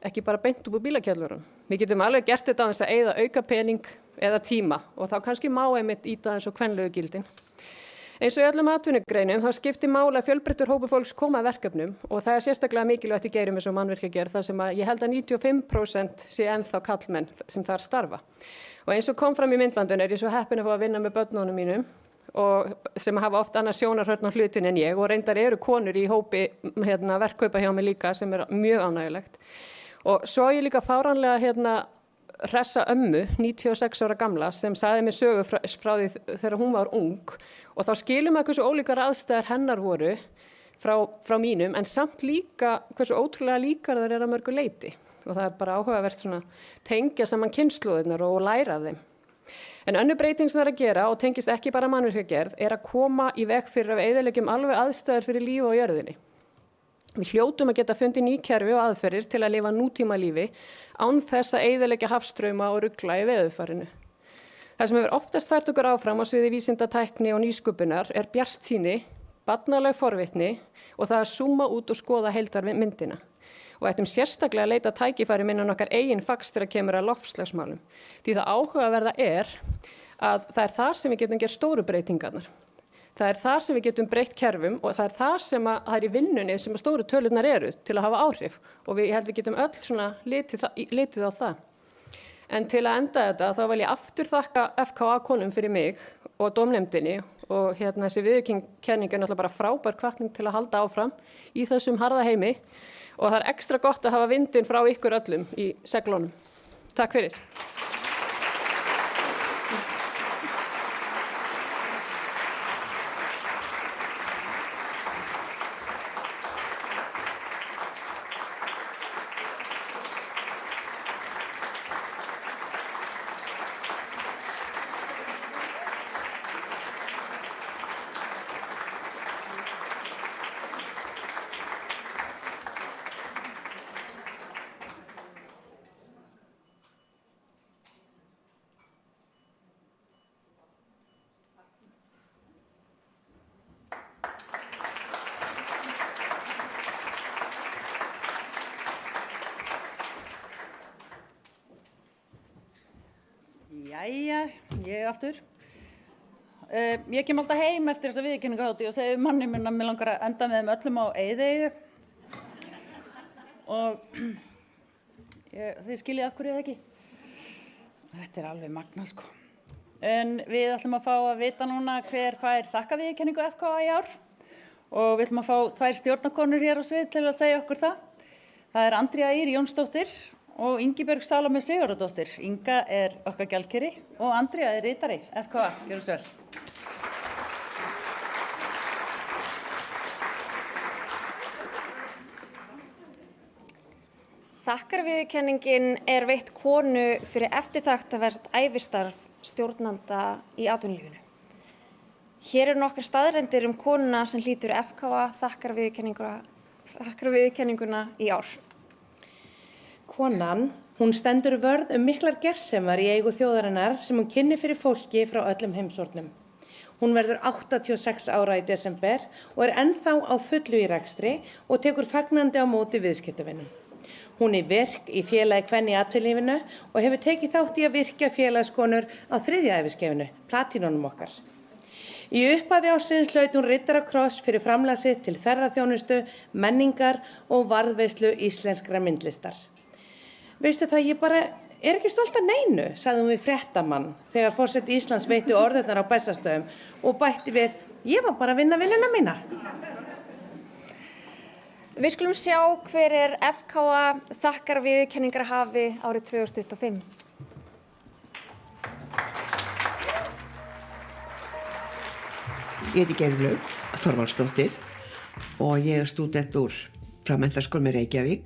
Ekki bara beint upp úr bílakjallurinn. Við getum alveg gert þetta aðeins að eyða auka pening eða tíma og þá kannski má einmitt íta eins og kvenlegu gildin. Eins og í öllum atvinnugreinum þá skiptir máli að fjölbreyttur hópur fólks koma að verkefnum og það er sérstaklega mikilvægt í geirum eins og mannvirkjagerð þar sem ég held að 95% sé ennþá karlmenn sem þar starfa. Og eins og kom fram í myndbandinu er ég svo heppin að fá að vinna með börnunum mínum og sem hafa oft annað sjónarhorn á hlutin en ég og reyndar eru konur í hópi verkkaupa hjá mig líka sem er mjög ánægjulegt. Og svo ég líka fáránlega hressa ömmu, 96 ára gamla, sem sagði mér sögu frá því þegar hún var ung og þá skilum við hversu ólíkar aðstæður hennar voru frá mínum en samt líka hversu ótrúlega líkar þær eru að mörgu leyti og það er bara áhugavert tengja saman kynslóðirnar og læra af þeim. En önnur breyting sem það er að gera og tengist ekki bara mannvirkjagerð er að koma í veg fyrir að við eyðileggjum alveg aðstæður fyrir líf á jörðinni. Við hljótum að geta fundið ný kerfi og aðferðir til að lifa nútíma lífi án þess að eyðileggja hafstrauma og rugla í veðurfarinu. Það sem hefur oftast fært okkur áfram á sviði vísindatækni og nýsköpunar er bjartsýni, barnaleg forvitni og það að zooma út og skoða heildarmyndina. Og ættum sérstaklega að leita tækifæri innan okkar eigin fags þegar kemur að loftslagsmálum. Því það áhugaverða er að það er þar sem við getum gert stóru breytingarnar. Það er þar sem við getum breytt kerfum og það er þar sem það er í vinnunni sem stóru tölurnar eru til að hafa áhrif og ég held við getum öll litið á það. En til að enda þetta þá vil ég aftur þakka FKA konum fyrir mig og dómnefndinni og þessi viðurkenning er náttúrulega bara frábær hvatning til að halda áfram í þessum harða heimi og það er ekstra gott að hafa vindinn frá ykkur öllum í seglunum. Takk fyrir. Jæja, ég aftur. Ég kem alltaf heim eftir þessa viðurkenningahátíð og segi manni minn að mig langar að enda með þeim öllum á eyðieyju. Og þið skiljið af hverju eða ekki? Þetta er alveg magnað sko. En við ætlum að fá að vita núna hver fær þakkaviðurkenningu FKA í ár. Og við ætlum að fá 2 stjórnarkonur hér á svið til að segja okkur það. Það er Andrea Ýr Jónsdóttir og Ingibjörg Salóme Sigurðardóttir. Inga er okkar gjaldkeri og Andrea er ritari FKA. Gjörðu svo vel. Þakkarviðurkenningin er veitt konu fyrir eftirtaktavert ævistarf stjórnanda í atvinnulífinu. Hér eru nokkrar staðreyndir konuna sem hlýtur FKA þakkarviðurkenninguna í ár. Konan, hún stendur vörð miklar gersemar í eigu þjóðarinnar sem hún kynnir fyrir fólki frá öllum heimshornum. Hún verður 86 ára í desember og er ennþá á fullu í rekstri og tekur fagnandi á móti viðskiptavinum. Hún er virk í félagi kvenna í atvinnulífinu og hefur tekið þátt í að virkja félagskonur á 3. æviskeiðinu, platínunum okkar. Í upphafi ársins hlaut hún riddarakross fyrir framlag sitt til ferðaþjónustu, menningar og varðveislu íslenskra myndlistar. Veistu það, ég bara er ekki stolt af neinu, sagði hún við fréttamann þegar forseti Íslands veitti orðurnar á Bessastöðum og bætti við, ég var bara að vinna vinnuna mína. Við skulum sjá hver er FKA þakkarviðurkenningarhafi árið 2025. Ég heiti Geirlaug Þorvaldsdóttir og ég er stúdent frá Menntaskólanum í Reykjavík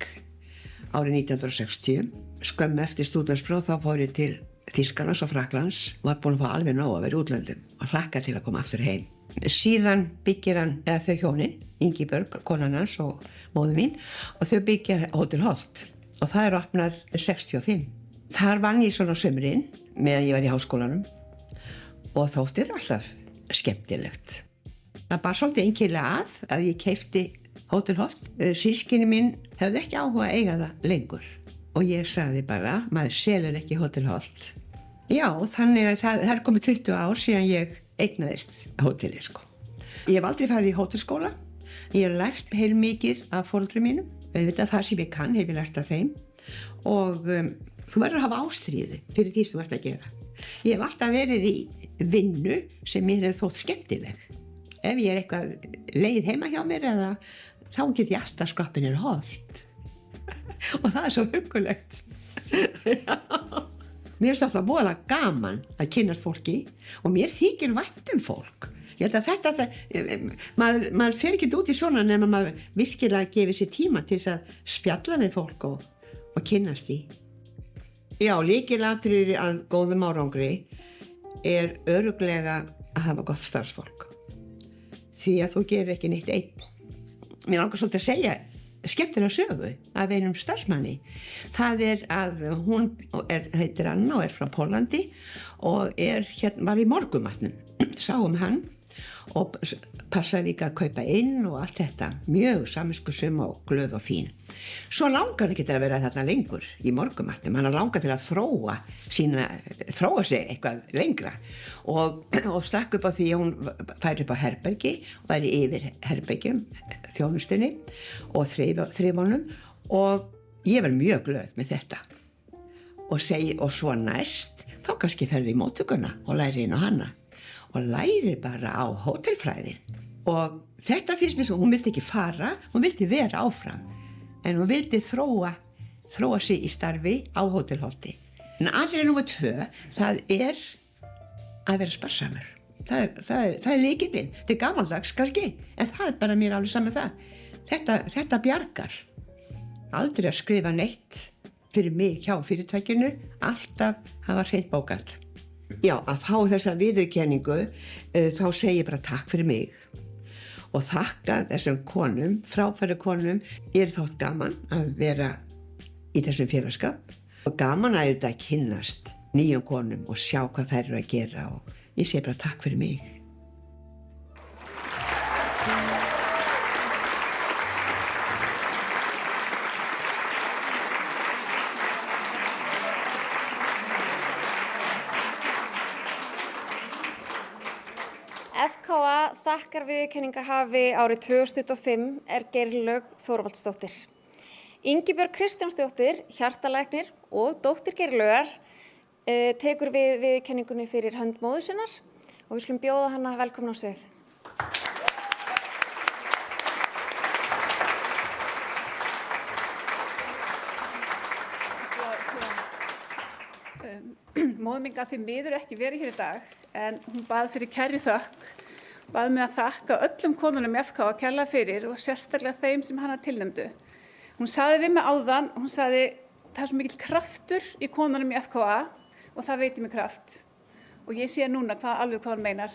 árið 1960. Skömmu eftir stúdentspróf þá fór ég til Þýskalands og Frakklands og var búin að fá alveg nóg að vera í útlöndum og hlakka til að koma aftur heim. Síðan byggir hann, eða þau hjónin, Ingibjörg, konan hans og móðir mín, og þau byggja Hótel Holt og það er opnað 65. Þar vann ég svona á sumrin meðan ég var í háskólanum og þótti það alltaf skemmtilegt. Það bar svolítið einkennilega að ég keypti Hótel Holt. Systkini mín hefði ekki áhuga að eiga það lengur og ég sagði bara, maður selur ekki Hótel Holt. Já, þannig að það er komið 20 ár síðan ég eignaðist hótelið, sko. Ég hef aldrei farið í hótelskóla. Ég hef lært heilmikið af foreldrum mínum. Auðvitað það sem ég kann hef ég lært af þeim og þú verður að hafa ástríðu fyrir því sem þú ert að gera. Ég hef alltaf verið í vinnu sem mér hefur þótt skemmtileg. Ef ég er eitthvað leið heima hjá mér eða þá get ég alltaf skroppin Holt. Og það er svo huggulegt. Mér finnst alltaf voðalega gaman að kynnast fólki og mér þykir vænt fólk. Ég held að maður fer ekki út í svona nema maður virkilega gefið sér tíma til þess að spjalla við fólk og kynnast því. Já, lykilatriði að góðum árangri er örugglega að hafa gott starfsfólk. Því að þú gerir ekki neitt einn. Mér langar svolítið að segja skemmtilega sögu af einum starfsmanni. Það er að hún heitir Anna og er frá Póllandi og var í morgumatnum. Sáum hann og passaði líka að kaupa inn og allt þetta. Mjög samviskusum og glöð og fín. Svo langar hann ekki að vera þarna lengur í morgumatnum. Hann langar til að þróa sig eitthvað lengra og stakk upp á því að hún færi upp á herbergi og væri yfir herbergjum, þjónustunni og þrifunum og ég var mjög glöð með þetta og svo næst þá kannski ferði í móttökuna og læri inn á hana og læri bara á hótelfræðin og þetta finnst mér svo, hún vildi ekki fara, hún vildi vera áfram en hún vildi þróa sig í starfi á Hótel Holti. En aðrið númer 2, það er að vera sparsamur. Það er lykillinn. Þetta er gamaldags kannski, en það er bara mér alveg saman það. Þetta bjargar. Aldrei að skrifa neitt fyrir mig hjá fyrirtækinu, alltaf hafa hreint bókhald. Já, að fá þessa viðurkenningu, þá segi ég bara takk fyrir mig. Og þakka þessum konum, frábæru konum, þótt gaman að vera í þessum félagskap. Og gaman að þetta kynnast nýjum konum og sjá hvað þær eru að gera og ég segi bara takk fyrir mig. FKA þakkar viðurkenningarhafi árið 2025 er Geirlaug Þorvaldsdóttir. Ingibjörg Kristjánsdóttir, hjartalæknir og dóttir Geirlaugar, tekur við viðurkenningunni fyrir hönd móður sinnar og við skulum bjóða hana velkomna á svið. Móðir mín gat því miður ekki verið hér í dag en hún bað fyrir kærri þökk, bað mig að þakka öllum konunum í FK að kærlega fyrir og sérstaklega þeim sem hana tilnefndu. Hún sagði við mig áðan, hún sagði það er svo mikill kraftur í konunum í FKA og það veitir mig kraft og ég sé núna alveg hvað hún meinar.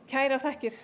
Kærar þakkir.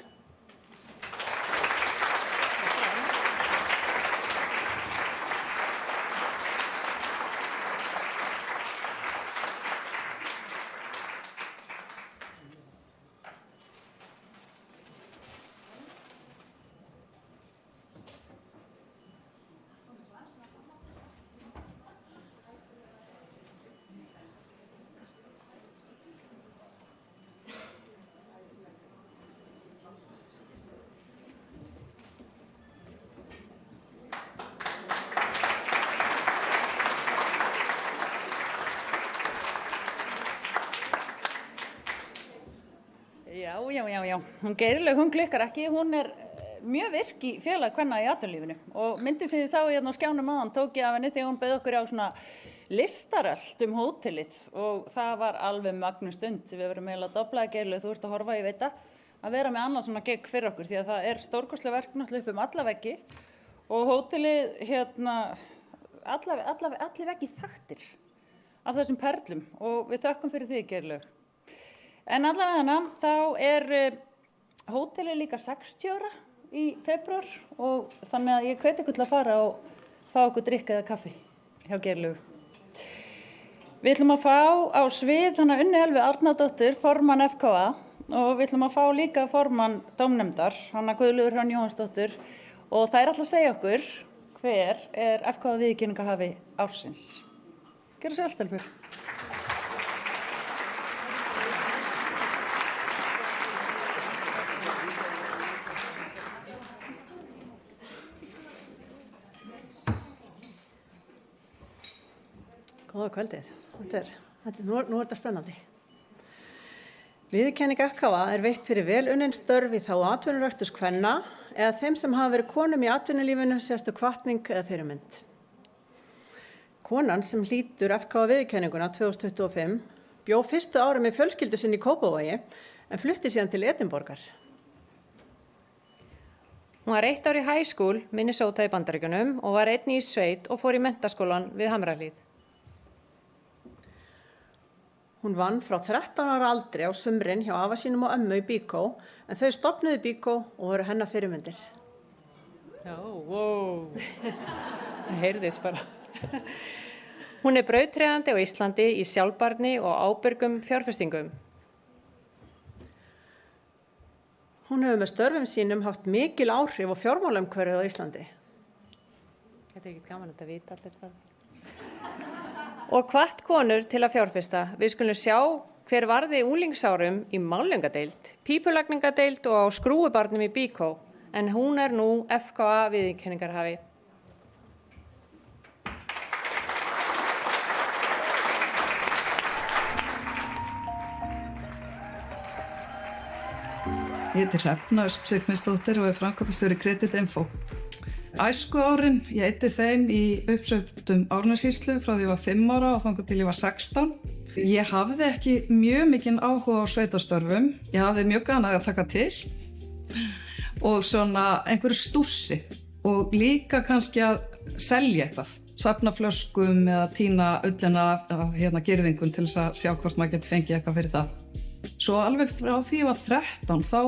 Já. Hún Geirlaug, hún klikkar ekki, hún er mjög virk í félag kvenna í atvinnulífinu og myndin sem ég sá hérna á skjánum áðan tók ég af henni þegar hún bauð okkur á svona listaröld hótelið og það var alveg mögnuð stund. Við verum eiginlega doblaði Geirlaug, þú ert að horfa, ég veit það. að vera með annað svona gig fyrir okkur því að það stórkostleg verk náttúrulega upp alla veggi og hótelið allir veggi þaktir af þessum perlum og við þökkum fyrir því Geirlaug. En allavega þá hótelið líka 60 ára í febrúar og þannig að ég hvet ykkur til að fara og fá okkur drykk eða kaffi hjá Geirlaugu. Við ætlum að fá á svið Unni Elvu Arnardóttur, formann FKA og við ætlum að fá líka formann dómnefndar, Guðlaugur Hrönn Jóhannsdóttur og þær ætla að segja okkur hver FKA viðurkenningarhafi ársins. Gjörðu svo vel, stelpur. Góða kvöldið. Nú er þetta spennandi. Viðurkenning FKA veitt fyrir vel unnin störf í þá atvinnureksturs kvenna eða þeim sem hafa verið konum í atvinnulífinu sérstök hvatning eða fyrirmynd. Konan sem hlýtur FKA viðurkenninguna 2025 bjó fyrstu ári með fjölskyldu sinni í Kópavogi en flutti síðan til Edinborgar. Hún var 1 ár í high school, Minnesota í Bandaríkjunum og var einnig í sveit og fór í menntaskólan við Hamrahlíð. Hún vann frá 13 ára aldri á sumrin hjá afa sínum og ömmu í Bíkó en þau stofnuðu Bíkó og voru hennar fyrirmyndir. Já, wow. Það heyrðist bara. Hún brautryðjandi á Íslandi í sjálfbærni og ábyrgum fjárfestingum. Hún hefur með störfum sínum haft mikil áhrif á fjármálaumhverfið á Íslandi. Þetta ekki gaman að vita allir það. Og hvatt konur til að fjárfesta. Við skulum sjá hver varði unglingsárum í málingadeild, pípulagningadeild og á skrúfubarnum í Bíkó, en hún nú FKA viðurkenningarhafi. Ég heiti Hrefna Sigmundsdóttir og framkvæmdastjóri Kreditinfo. Æskuárin, ég eyddi þeim í uppsöptum Árnessýslu frá því ég var 5 ára og þangað til ég var 16. Ég hafði ekki mjög mikinn áhuga á sveitastörfum. Ég hafði mjög gaman að taka til og svona einhverju stússi og líka kannski að selja eitthvað. Safna flöskum eða tína ullina af girðingum til þess að sjá hvort maður geti fengið eitthvað fyrir það. Svo alveg frá því ég var 13 þá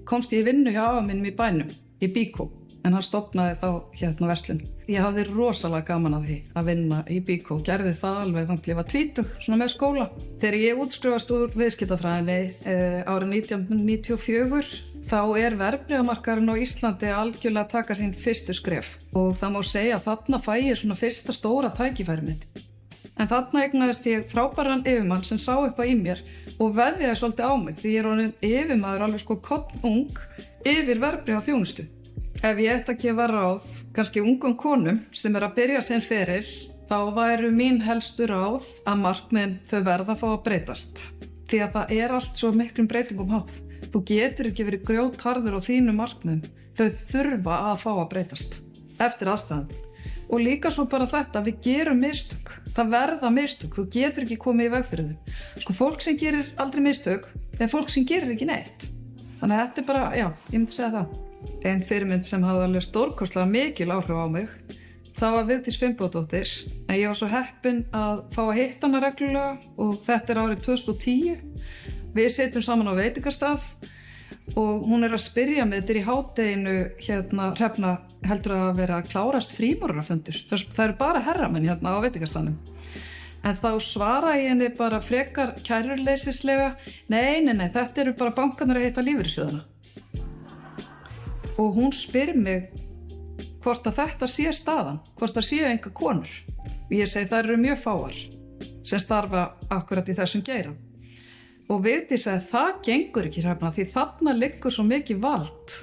komst ég í vinnu hjá afa mínum í bænum, í Bíkó. En hann stofnaði þá verslun. Ég hafði rosalega gaman að því að vinna í Bíkó. Gerði það alveg þannig ég var 20, svona með skóla. Þegar ég útskrifast úr viðskiptafræðinni árið 1994, þá verðbréfamarkaðurinn á Íslandi algjörlega að taka sín fyrstu skref. Og það má segja að þarna fæ ég svona fyrsta stóra tækifæri mitt. En þarna eignaðist ég frábæran yfirmann sem sá eitthvað í mér og veðjaði svolítið á mig því ég orðin yfirmaður alveg kollung yfir verðbréfaþjónustu. Ef ég ætti að gefa ráð, kannski ungum konum sem að byrja sinn feril, þá væru mín helstu ráð að markmiðin þau verða að fá að breytast. Því að það allt svo miklum breytingum háð. Þú getur ekki verið grjótharður á þínum markmiðum. Þau þurfa að fá að breytast eftir aðstæðum. Og líka svo bara þetta, við gerum mistök. Það verða mistök, þú getur ekki komið í veg fyrir þau. Sko, fólk sem gerir aldrei mistök er fólk sem gerir ekki neitt. Þannig að þetta bara, já, ég myndi segja það. Ein fyrirmynd sem hafði alveg stórkostlega mikil áhrif á mig, það var Vigdís Finnbogadóttir, en ég var svo heppin að fá að hitta hana reglulega og þetta árið 2010. Við sitjum saman á veitingastað og hún að spyrja mig, þetta í hádeginu, Hrefna, heldur að vera að klárast frímúrarafundur. Það bara herramenn á veitingastaðnum. En þá svaraði ég henni bara frekar kæruleysislega, nei, þetta bara bankarnir að hitta lífeyrissjóðana. Og hún spyr mig hvort að þetta sé staðan, hvort það séu enga konur. Og ég segi það eru mjög fáar sem starfa akkurat í þessum geira. Og Vigdís sagði það gengur ekki Hrefna því þarna liggur svo mikið vald.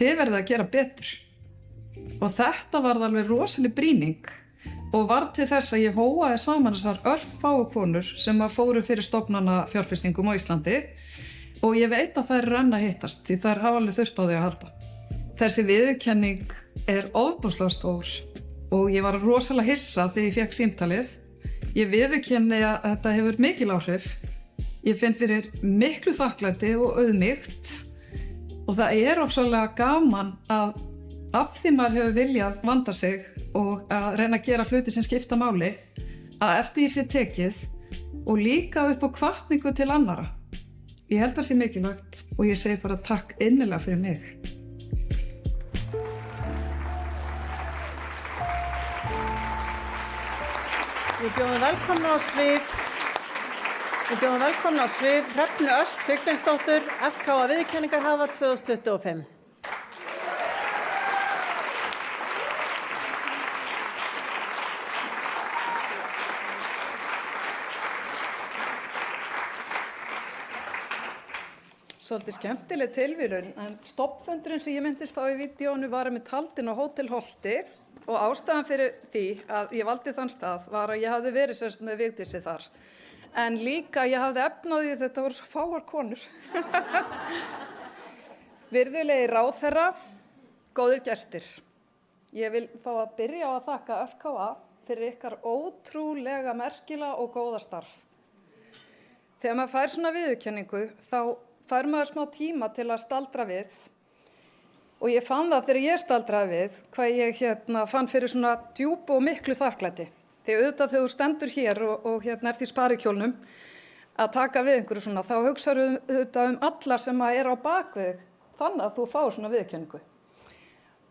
Þið verðið að gera betur. Og þetta var alveg rosaleg brýning og var til þess að ég hóaði saman þessar örfáu konur sem að fóru fyrir stofnana fjárfestingum á Íslandi og ég veit að það enn að hittast því það hafa alveg þurft á því að halda. Þessi viðurkenning ofboðslega stór og ég var rosalega hissa þegar ég fékk símtalið. Ég viðurkenni að þetta hefur mikil áhrif Ég finn fyrir miklu þakklæti og auðmýkt og það er ofsalega gaman að af því maður hefur viljað vanda sig og að reyna að gera hluti sem skipta máli, að eftir því sé tekið og líka upp á hvatningu til annara. Ég held það sé mikilvægt og ég segi bara takk innilega fyrir mig. Við bjóðum velkomna á svið Hrefnu Ösp Sigfinnsdóttur, FKA viðurkenningarhafa 2025. Svolítið skemmtileg tilvíðun, en stoppfundurinn sem ég myndist á í vídeónu var með taldinn á Hótel Holti og ástæðan fyrir því að ég valdi þann stað var að ég hafði verið sérst með Vigdísi þar. En líka ég hafði efnaði þetta voru svo fáar konur. Virðulegi ráðherra, góðir gestir. Ég vil fá að byrja á að þakka FKA fyrir ykkar ótrúlega merkilega og góða starf. Þegar maður fær svona viðurkenningu þá fær maður smá tíma til að staldra við og ég fann það þegar ég staldraði við hvað ég fann fyrir svona djúpu og miklu þakklæti. Því auðvitað þegar þú stendur hér og ert í sparikjólnum að taka við einhverju svona, þá hugsaðu auðvitað allar sem eru á bakvið þannig að þú fáir svona viðurkenningu.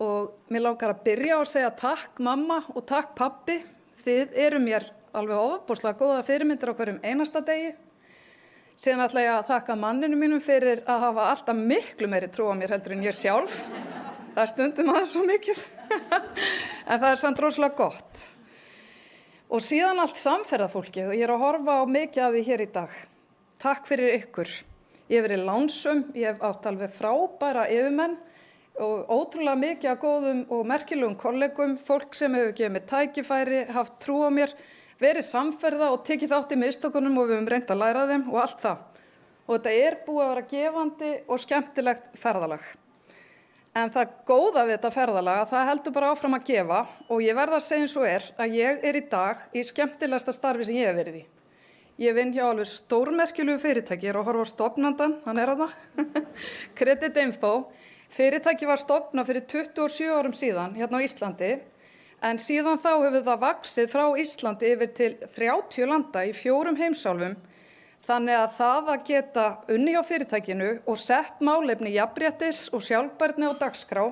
Og mér langar að byrja á að segja takk mamma og takk pabbi. Þið eru mér alveg ofboðslega góða fyrirmyndir á hverjum einasta degi. Síðan ætla ég að þakka manninu mínum fyrir að hafa alltaf miklu meiri trú á mér heldur en ég sjálf. Það er stundum aðeins svo mikið, en það er samt rosalega gott. Og síðan allt samferðafólkið og ég að horfa á mikið af því hér í dag. Takk fyrir ykkur. Ég hef verið lánsöm, ég hef átt alveg frábæra yfirmenn og ótrúlega mikið af góðum og merkilegum kollegum, fólk sem hefur gefið mér tækifæri, haft trú á mér, verið samferða og tekið þátt í mistökunum og við höfum reynt að læra þeim og allt það. Og þetta er búið að vera gefandi og skemmtilegt ferðalag. En það góða við þetta ferðalag að það heldur bara áfram að gefa og ég verð að segja eins og að ég er í dag í skemmtilegasta starfi sem ég hef verið í. Ég vinn hjá alveg stórmerkilegu fyrirtæki, ég er að horfa á stofnandann, hann er þarna, Credit Info. Fyrirtæki var stofnað fyrir 27 árum síðan hérna á Íslandi. En síðan þá hefur það vaxið frá Íslandi yfir til 30 landa í 4 heimsálfum. Þannig að það að geta unni á fyrirtækinu og sett málefni jafnréttis og sjálfbærni á dagskrá,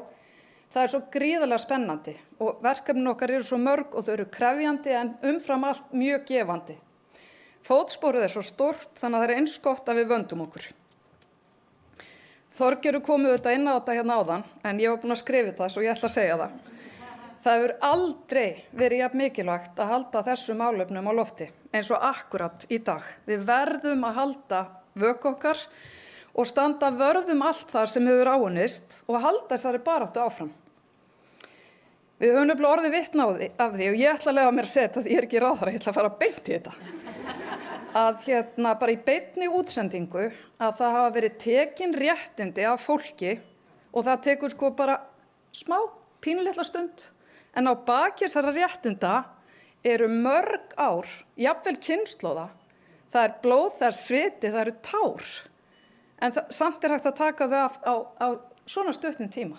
það er svo gríðarlega spennandi og verkefnin okkar eru svo mörg og þau eru krefjandi en umfram allt mjög gefandi. Fótsporið er svo stórt þannig að það er eins gott að við vöndum okkur. Þorgerður komið þetta inn á þetta hérna áðan en ég var búin að skrifa þetta svo ég ætla að segja það. Það hefur aldrei verið jafn mikilvægt að halda þessum málefnum á lofti eins og akkurat í dag. Við verðum að halda vök okkar og standa vörðum allt þar sem hefur áunnist og halda þessari baráttu áfram. Við höfum nefnilega orðið vitni af því og ég ætla að leyfa mér að segja þetta því ég er ekki ráðherra, ég ætla að fara beint í þetta. Að bara í beinni útsendingu að það hafa verið tekin réttindi af fólki og það tekur sko bara smá pínulitla stund. En á baki þessara réttinda eru mörg ár, jafnvel kynslóða. Það er blóð, það er sviti, það eru tár. En samt er hægt að taka þau á svona stuttum tíma.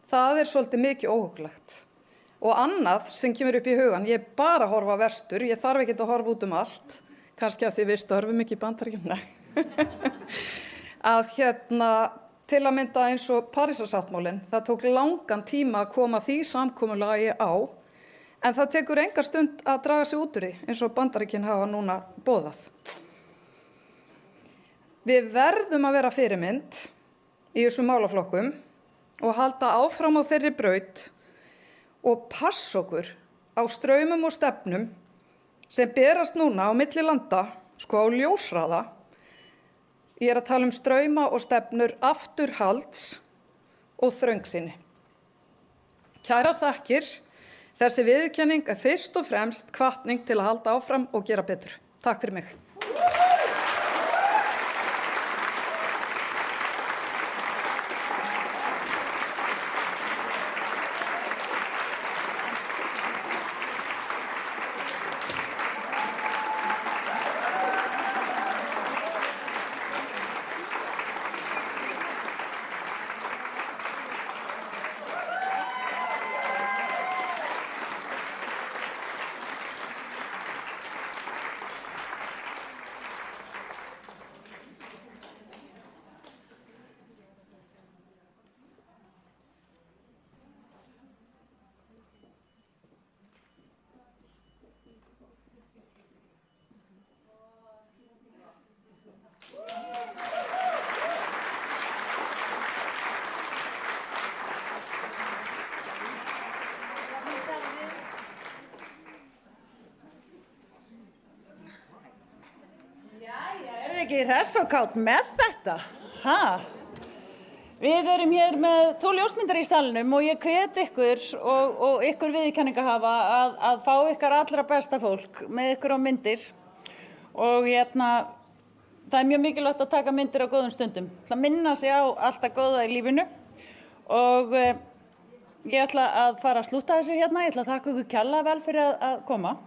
Það er svolítið mikið óhuggulegt. Og annað sem kemur upp í hugan, ég er bara að horfa vestur, ég þarf ekki að horfa út um allt. Kannski að því við störfum ekki í Bandaríkjunum, nei. Að til að mynda eins og Parísarsáttmálinn, það tók langan tíma að koma því samkomulagi á, en það tekur enga stund að draga sig út úr því, eins og Bandaríkin hafa núna boðað. Við verðum að vera fyrirmynd í þessum málaflokkum og halda áfram á þeirri braut og passa okkur á straumum og stefnum sem berast núna á milli landa, sko á ljóshraða. Ég er að tala strauma og stefnur afturhalds og þröngsýni. Kærar þakkir, þessi viðurkenning er fyrst og fremst hvatning til að halda áfram og gera betur. Takk fyrir mig. ekki hress og kátt með þetta? Ha? Við erum hér með 2 ljósmyndar í salnum og ég hvet ykkur og ykkur viðurkenningahafa að fá ykkar allra besta fólk með ykkur á myndir. Og það er mjög mikilvægt að taka myndir á góðum stundum. Það minna sig á allt það góða í lífinu. Og ég ætla að fara að slúta þessu hérna. Ég ætla að þakka ykkur kærlega vel fyrir að koma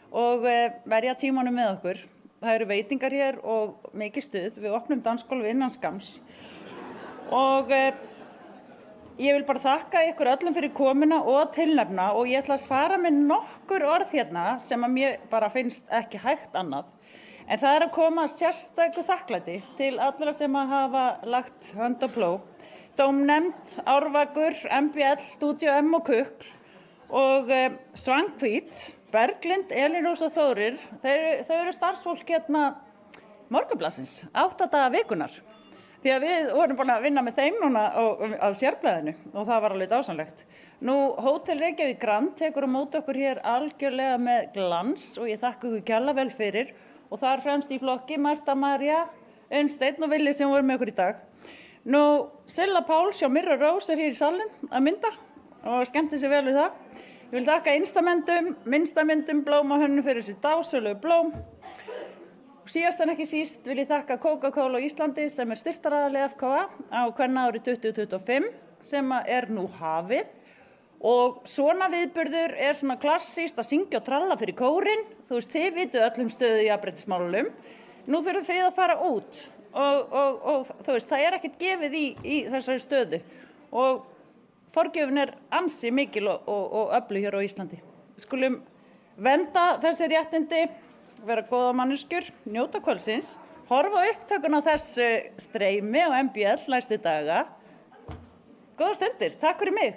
og verja tímanum með okkur. Það eru veitingar hér og mikið stuð. Við opnum dansgólf innan skamms. Og ég vil bara þakka ykkur öllum fyrir komuna og tilnefna og ég ætla að svara með nokkur orð hérna sem að mér bara finnst ekki hægt annað. En það er að koma sérstæku þakklæti til allra sem að hafa lagt hönd á plóg. Dómnefnd, Árvakur, MBL, Studio M og Kukl og Svankvít, Berglind, Elínrós og Þórir. Þau eru starfsfólk hérna Morgunblaðsins, 8 daga vikunar. Því að við vorum búin að vinna með þeim núna á sérblaðinu og það var alveg dásamlegt. Nú, Hótel Reykjavík Grand tekur á móti okkur hér algjörlega með glans og ég þakka ykkur kærlega vel fyrir og það fremst í flokki Marta María, Unnsteinn og Villi sem voru með okkur í dag. Nú, Silla Páls hjá Mirror Rose er hér í salnum að mynda og skemmti sér vel við það. Ég vil þakka Minnstamyndum, Blómahönnu fyrir þessi dásölegu blóm. Síðast en ekki síst vil ég þakka Coca-Cola á Íslandi sem er styrktaraðili FKA á kvennaári 2025 sem er nú hafið og svona viðburður er svona klassískt að syngja og tralla fyrir kórinn. Þú veist, þið vitið öllum stöðu í jafnréttismálum. Nú þurfum þið að fara út og þú veist, það er ekkert gefið í þessari stöðu og forgjöfin er ansi mikil og öflug hér á Íslandi. Við skulum vernda þessi réttindi, vera góða manneskjur, njóta kvöldsins, horfa upptökun á þessu streymi á MBL næstu daga. Góða stundir, takk fyrir mig.